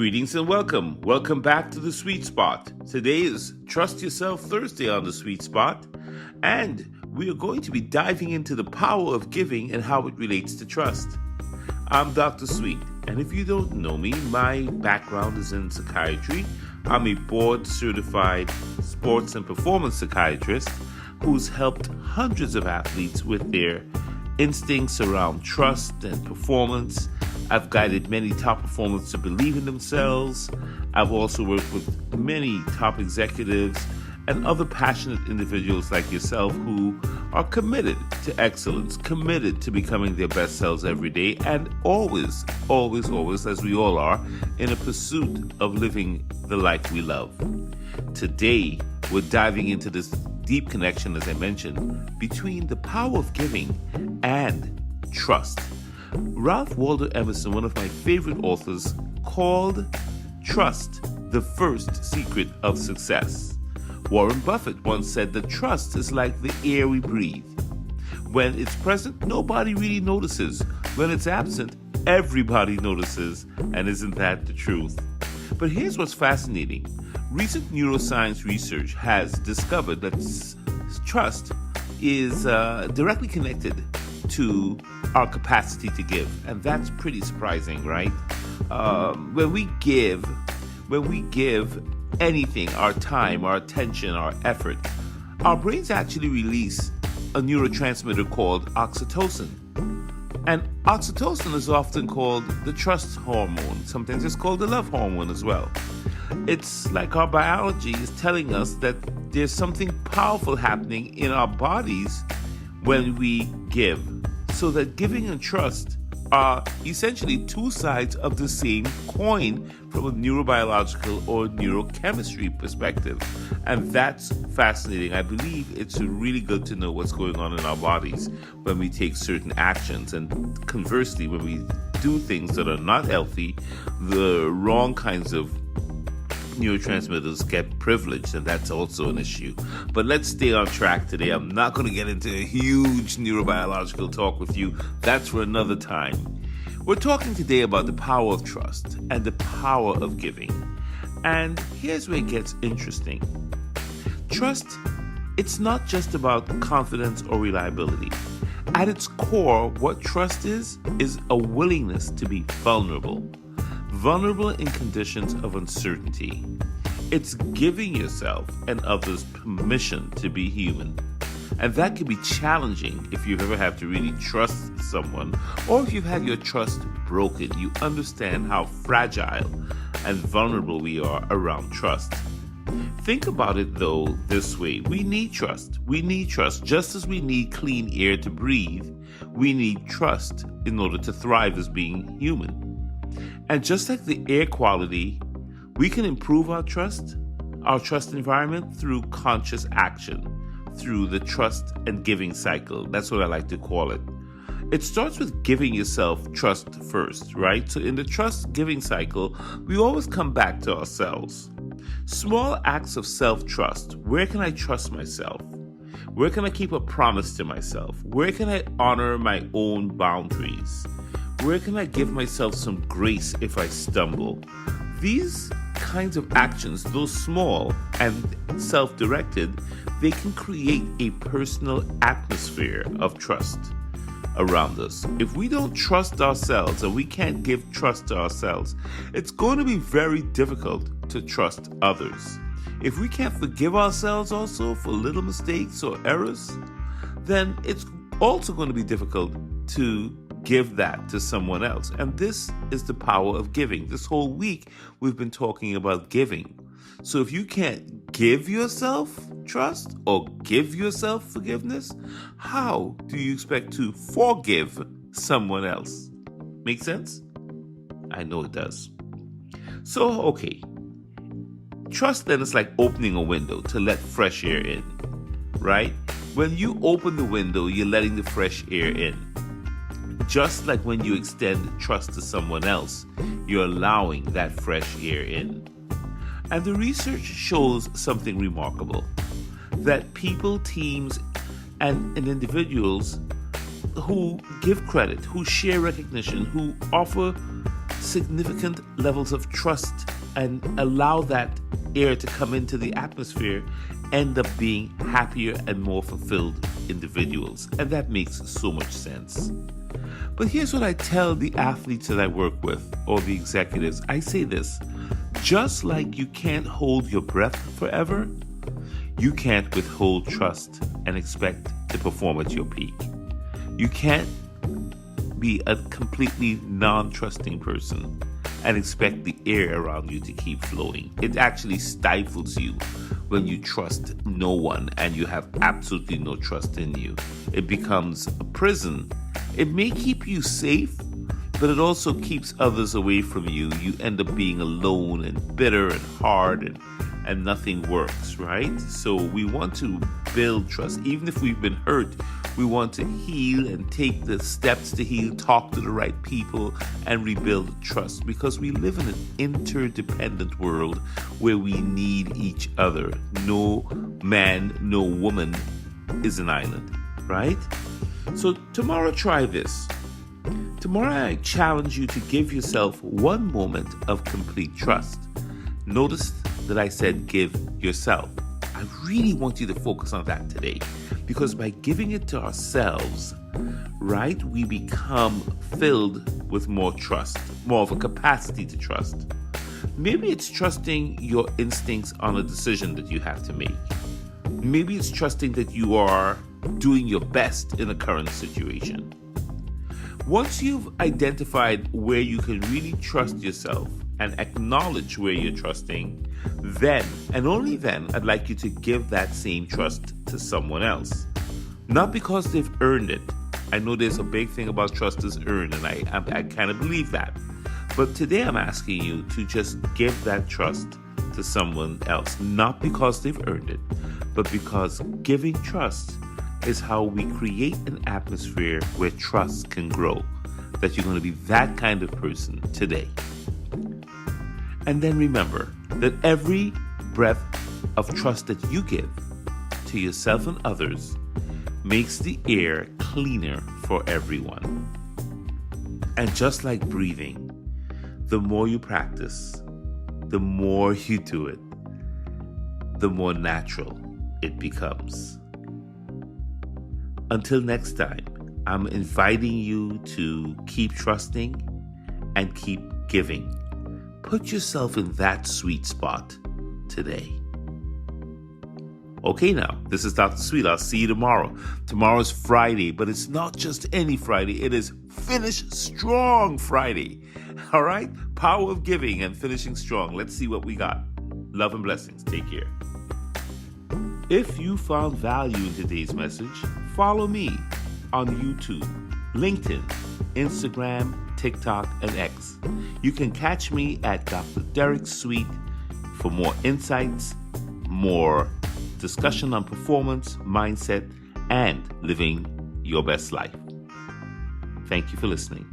Greetings and welcome. Welcome back to The Sweet Spot. Today is Trust Yourself Thursday on The Sweet Spot, and we are going to be diving into the power of giving and how it relates to trust. I'm Dr. Sweet, and if you don't know me, my background is in psychiatry. I'm a board-certified sports and performance psychiatrist who's helped hundreds of athletes with their instincts around trust and performance. I've guided many top performers to believe in themselves. I've also worked with many top executives and other passionate individuals like yourself who are committed to excellence, committed to becoming their best selves every day, and always, as we all are, in a pursuit of living the life we love. Today, we're diving into this deep connection, as I mentioned, between the power of giving and trust. Ralph Waldo Emerson, one of my favorite authors, called trust the first secret of success. Warren Buffett once said that trust is like the air we breathe. When it's present, nobody really notices. When it's absent, everybody notices. And isn't that the truth? But here's what's fascinating. Recent neuroscience research has discovered that trust is directly connected to our capacity to give, and that's pretty surprising, right? When we give anything, our time, our attention, our effort, our brains actually release a neurotransmitter called oxytocin. And oxytocin is often called the trust hormone. Sometimes it's called the love hormone as well. It's like our biology is telling us that there's something powerful happening in our bodies when we give. So that giving and trust are essentially two sides of the same coin from a neurobiological or neurochemistry perspective. And that's fascinating. I believe it's really good to know what's going on in our bodies when we take certain actions. And conversely, when we do things that are not healthy, the wrong kinds of neurotransmitters get privileged, and that's also an issue. But let's stay on track today. I'm not going to get into a huge neurobiological talk with you. That's for another time. We're talking today about the power of trust and the power of giving. And here's where it gets interesting. Trust, it's not just about confidence or reliability. At its core, what trust is a willingness to be vulnerable in conditions of uncertainty. It's giving yourself and others permission to be human. And that can be challenging if you've ever had to really trust someone, or if you've had your trust broken. You understand how fragile and vulnerable we are around trust. Think about it, though, this way. We need trust. We need trust. Just as we need clean air to breathe, we need trust in order to thrive as being human. And just like the air quality, we can improve our trust environment through conscious action, through the trust and giving cycle. That's what I like to call it. It starts with giving yourself trust first, right? So in the trust giving cycle, we always come back to ourselves. Small acts of self-trust. Where can I trust myself? Where can I keep a promise to myself? Where can I honor my own boundaries? Where can I give myself some grace if I stumble? These kinds of actions, though small and self-directed, they can create a personal atmosphere of trust around us. If we don't trust ourselves and we can't give trust to ourselves, it's going to be very difficult to trust others. If we can't forgive ourselves also for little mistakes or errors, then it's also going to be difficult to give that to someone else. And this is the power of giving. This whole week, we've been talking about giving. So if you can't give yourself trust or give yourself forgiveness, how do you expect to forgive someone else? Make sense? I know it does. So, okay. Trust then is like opening a window to let fresh air in, right? When you open the window, you're letting the fresh air in. Just like when you extend trust to someone else, you're allowing that fresh air in. And the research shows something remarkable, that people, teams, and individuals who give credit, who share recognition, who offer significant levels of trust and allow that air to come into the atmosphere end up being happier and more fulfilled individuals. And that makes so much sense. But here's what I tell the athletes that I work with, or the executives. I say this: just like you can't hold your breath forever, you can't withhold trust and expect to perform at your peak. You can't be a completely non-trusting person and expect the air around you to keep flowing. It actually stifles you when you trust no one and you have absolutely no trust in you. It becomes a prison. It may keep you safe, but it also keeps others away from you. You end up being alone and bitter and hard, and nothing works, right? So we want to build trust. Even if we've been hurt, we want to heal and take the steps to heal, talk to the right people, and rebuild trust, because we live in an interdependent world where we need each other. No man, no woman is an island, right? So tomorrow, try this. Tomorrow, I challenge you to give yourself one moment of complete trust. Notice that I said give yourself. I really want you to focus on that today, because by giving it to ourselves, right, we become filled with more trust, more of a capacity to trust. Maybe it's trusting your instincts on a decision that you have to make. Maybe it's trusting that you are doing your best in a current situation. Once you've identified where you can really trust yourself and acknowledge where you're trusting, then, and only then, I'd like you to give that same trust to someone else. Not because they've earned it. I know there's a big thing about trust is earned, and I kind of believe that. But today I'm asking you to just give that trust to someone else, not because they've earned it, but because giving trust is how we create an atmosphere where trust can grow, that you're going to be that kind of person today. And then remember that every breath of trust that you give to yourself and others makes the air cleaner for everyone. And just like breathing, the more you practice, the more you do it, the more natural it becomes. Until next time, I'm inviting you to keep trusting and keep giving. Put yourself in that sweet spot today. Okay, now, this is Dr. Sweet. I'll see you tomorrow. Tomorrow's Friday, but it's not just any Friday. It is Finish Strong Friday. All right? Power of giving and finishing strong. Let's see what we got. Love and blessings. Take care. If you found value in today's message, follow me on YouTube, LinkedIn, Instagram, TikTok, and X. You can catch me at Dr. Derek Sweet for more insights, more discussion on performance, mindset, and living your best life. Thank you for listening.